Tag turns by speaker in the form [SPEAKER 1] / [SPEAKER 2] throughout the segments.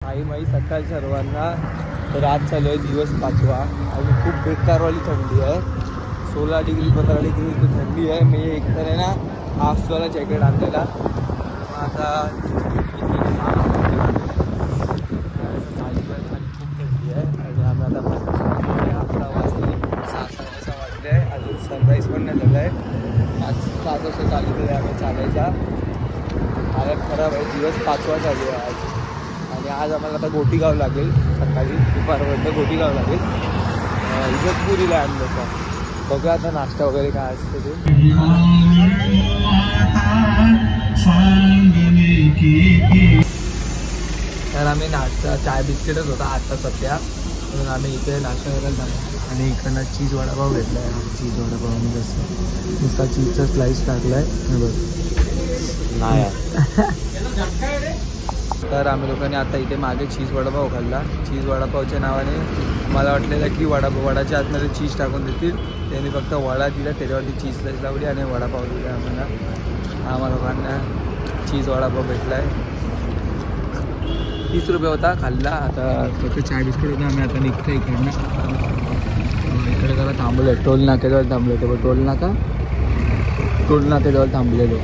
[SPEAKER 1] आई माई सकाळ सर्वांना. तर आज चालू आहे दिवस 5वा आणि खूप बेकारवाली थंडी आहे. 16 डिग्री 15 डिग्री इथे थंडी आहे. मी एक तर आहे ना हाफवाला जॅकेट आणलेला. आता खूप थंडी आहे आणि आम्ही आता 11 वाजले 6:30 वाजले आहे. अजून सनराईज पण नाही झालं आहे. 5 वाजता चालू केलं आहे आम्ही चालायचा. हालत खराब आहे. दिवस 5वा चालू आहे आज. आणि आज आम्हाला आता गोटीगाव लागेल. सकाळी दुपारपर्यंत गोटीगाव लागेल. इगतपुरीला आणलं होतं. बघा आता नाश्ता वगैरे काय असतं ते. तर आम्ही नाश्ता चाय बिस्किटच होता आता सध्या. म्हणून आम्ही इथे नाश्ता करायला जाणार. आणि इकडनं चीज वडापाव घेतला आहे. चीज वडापाव म्हणजे असं नुसता चीजचा स्लाइस टाकला आहे बघ. नाही तर आम्ही लोकांनी आता इथे मागे चीज वडापाव खाल्ला. चीज वडापावच्या नावाने मला वाटलेलं की वडाच्या आतमध्ये चीज टाकून देतील. त्यांनी फक्त वडा दिला, त्याच्यावरती चीज स्लाइस लावली आणि वडापाव दिला आम्हाला लोकांना. चीज वडापाव भेटला आहे. 30 रुपये होता. खाल्ला. आता फक्त चाय बिस्किट होतं. आम्ही आता निघतो इकडनं. इकडे जरा थांबलो आहे. टोल नाक्याजवळ थांबलो होतो. टोल नाक्याजवळ थांबलेलो.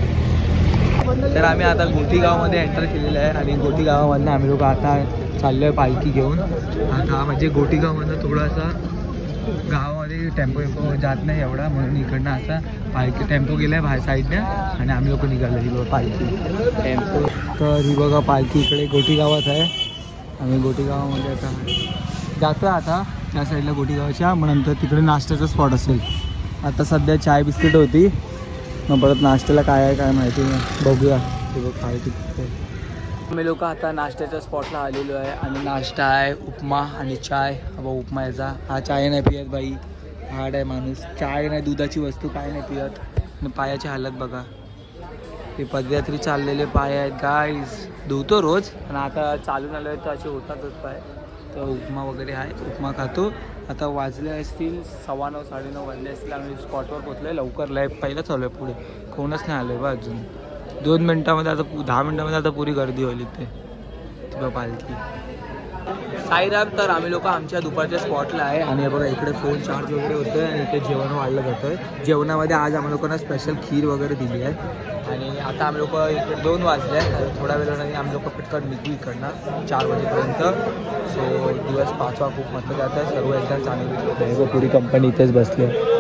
[SPEAKER 1] तर आम्ही आता गोटीगावमध्ये एंटर केलेलं आहे. आणि गोटीगावामधनं आम्ही लोक आता चाललो आहे पालखी घेऊन. आता म्हणजे गोटीगावमधनं थोडासा गावामध्ये टेम्पो जात नाही एवढा, म्हणून इकडनं असा पालखी टेम्पो गेला आहे बाहेर साईडनं. आणि आम्ही लोक निघालो ही बघा पालखी टेम्पो. तर ही बघा पालखी इकडे गोटीगावात आहे. आम्ही गोटीगावामध्ये आता जातो आहे. आता त्या साईडला गोटीगावाच्या. मग नंतर तिकडे नाश्त्याचा स्पॉट असेल. आता सध्या चाय बिस्किट होती. मग परत नाश्त्याला काय आहे काय माहिती नाही. बघूया ते बघ काय तिथे. आम्ही लोक आता नाश्त्याच्या स्पॉटला आलेलो आहे. आणि नाश्ता आहे उपमा आणि चाय. बाबा उपमा याचा. हा चाय नाही पियत बाई. हार्ड आहे माणूस. चाय नाही, दुधाची वस्तू काय नाही पियत. आणि पायाची हालत बघा. ते पदयात्री चाललेले पाय आहेत गाईज. धुतो रोज पण आता चालून आलो आहे तर असे होतातच पाय. तर उपमा वगैरे आहे. उपमा खातो. आता वाजले असतील 9:15 9:30 वाजले असतील. आम्ही स्पॉटवर पोहोचलो आहे. लवकर लाईव्ह पहिलं चालू आहे. पुढे कोणच नाही आलं आहे बा अजून. 2 मिनटामध्ये आता 10 मिनटामध्ये आता पुरी गर्दी होईल इथे. बघा पालखी साईराम. तर आम्ही लोक आमच्या दुपारच्या स्पॉटला आहे. आणि बघा इकडे फोन चार्ज वगैरे होतं आहे. आणि इथे जेवण वाढलं जातं आहे. जेवणामध्ये आज आम्ही लोकांना स्पेशल खीर वगैरे दिली आहे. आणि आता आम्ही लोक इकडे 2 वाजले आहे. थोड्या वेळाने आम्ही लोक पटकन निघू इकडनं 4 वाजेपर्यंत. सो दिवस 5वा खूप मस्त जात आहे. सर्व एकदम चांगली. पुरी कंपनी इथेच बसली आहे.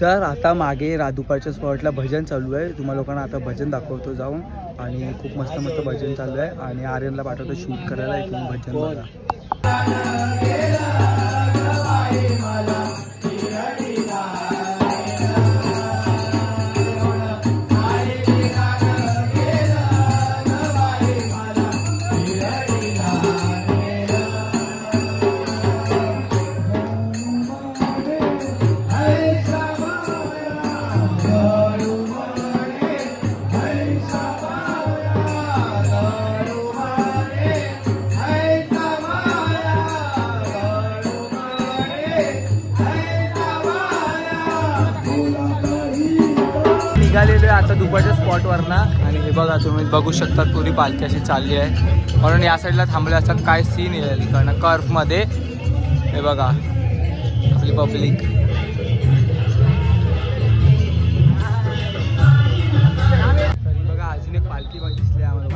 [SPEAKER 1] तर आता मागे दुपारच्या स्पॉटला भजन चालू आहे. तुम्हाला लोकांना आता भजन दाखवतो जाऊन. आणि खूप मस्त मस्त भजन चालू आहे. आणि आर्यनला पाठवतो शूट करायला. इथून भजन बघा. निघालेलो आहे आता दुपारच्या स्पॉटवरना. आणि हे बघा तुम्ही बघू शकता पुरी पालखी अशी चालली आहे. म्हणून या साईडला थांबले असतात. काय सीन येईल इकडनं कर्फमध्ये. हे बघा आपली पब्लिक. तरी बघा अजून एक पालखी दिसली आम्हाला.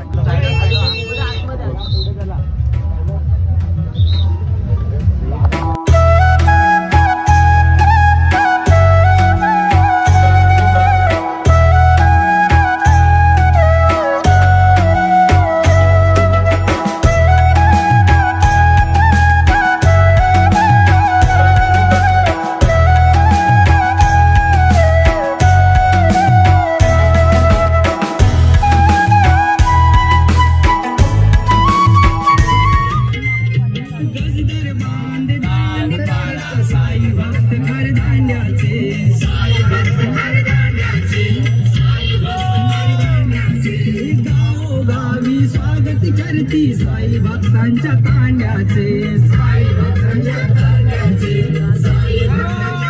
[SPEAKER 1] साई भक्तांच्या तांड्याचे. साई भक्तांच्या तांड्याचे. साई भक्तांच्या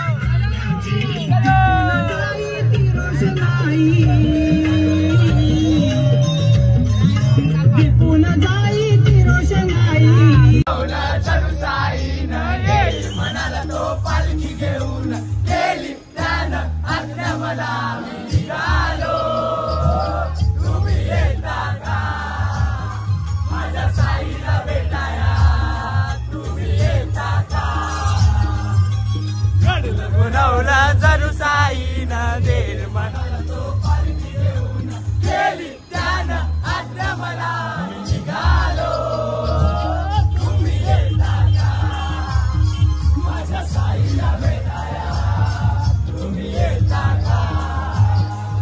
[SPEAKER 1] तांड्याचे.
[SPEAKER 2] दिपून जाई ती रोषणाई
[SPEAKER 1] म्हणाला तो पालखी घेऊन गेली त्यानं आज्ञा मला निघालो तुम्ही येता का माझ्या साईला भेटाया तुम्ही येता का घडलं गुणवलं जरू साईनं देर म्हणाला तो पालखी घेऊन गेली त्यानं आज्ञा मला निघालो तुम्ही येता का माझ्या साईला भेटाया तुम्ही येता का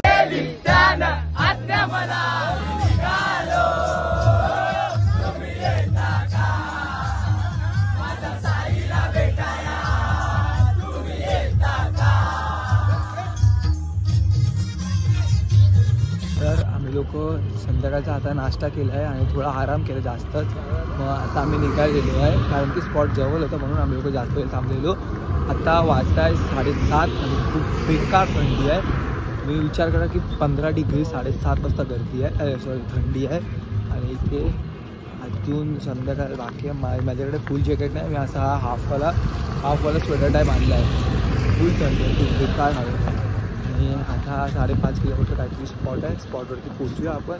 [SPEAKER 1] गेली त्यानं आज्ञा मला निघालो तुम्ही येता का माझ्या साईला भेटाया तुम्ही येता का. तर आम्ही लोक संध्याकाळचा आता नाश्ता केला आहे आणि थोडा आराम केला जास्तच. मग आता आम्ही निघायला गेलो आहे कारण की स्पॉट जवळ होतं म्हणून आम्ही लोक जास्त वेळ थांबलेलो. आता वाजता आहे 7:30 आणि खूप बेकार थंडी आहे. मी विचार करा की 15 डिग्री 7:30 वाजता गर्दी आहे थंडी आहे आणि इथे अजून संध्याकाळ बाकी आहे. माझ्याकडे फुल जॅकेट नाही. मी असा हा हाफवाला स्वेटर टाईप आणला आहे. फुल थंडी आहे खूप बेकार आहे. आणि आता 5.5 किलोमीटर काहीतरी स्पॉट आहे. स्पॉटवरती पोचूया आपण.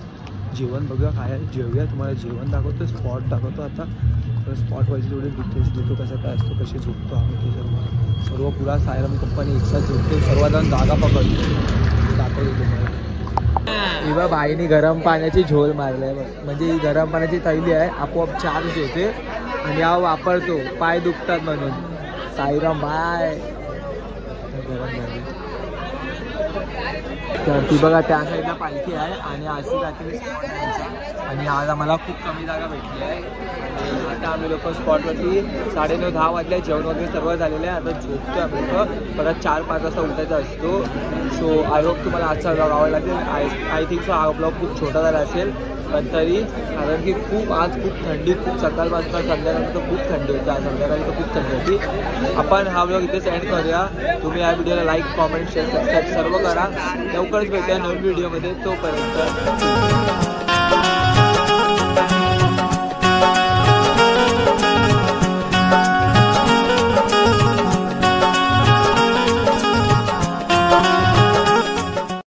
[SPEAKER 1] जेवण बघूया काय आहे जेवूया. तुम्हाला जेवण दाखवतो स्पॉट दाखवतो. आता स्पॉट वाईज थोडी डिटेल्स देतो कसं काय असतो कसे झोपतो आम्ही ते सर्व पुरा सायरम कंपनी एकसाथ झोपतो. सर्वजण जागा पकडतो दाखवतो तुम्हाला. इवा बाईने गरम पाण्याची झोल मारली आहे म्हणजे ही गरम पाण्याची थैली आहे. आपोआप चार्ज होते आणि हा वापरतो पाय दुखतात म्हणून. साईराम बाय गरम झाली. तर ती बघा त्या साईडला पालखी आहे आणि अशी काहीतरी स्पॉट आहे त्यांचा. आणि आज आम्हाला खूप कमी जागा भेटली आहे. आणि आता आम्ही लोक स्पॉटवरती 9:30-10 वाजले. जेवण वगैरे सर्व झालेलं आहे. आता झोपतो आम्ही लोक. परत 4-5 वाजता उठायचा असतो. सो आय होप तुम्हाला आजचा ब्लॉग आवडला असेल. आय थिंक सो हा ब्लॉग खूप छोटा झाला असेल पण तरी कारण की आज खूप थंडी खूप सकाळपासून संध्याकाळी तर खूप थंडी होती. आज संध्याकाळी तर खूप थंडी होती. आपण हा ब्लॉग इथे सेंड करूया. तुम्ही या व्हिडिओला लाईक कॉमेंट शेअर सबस्क्राईब सर्व करा. लवकरच भेटूया नवीन व्हिडिओमध्ये. तोपर्यंत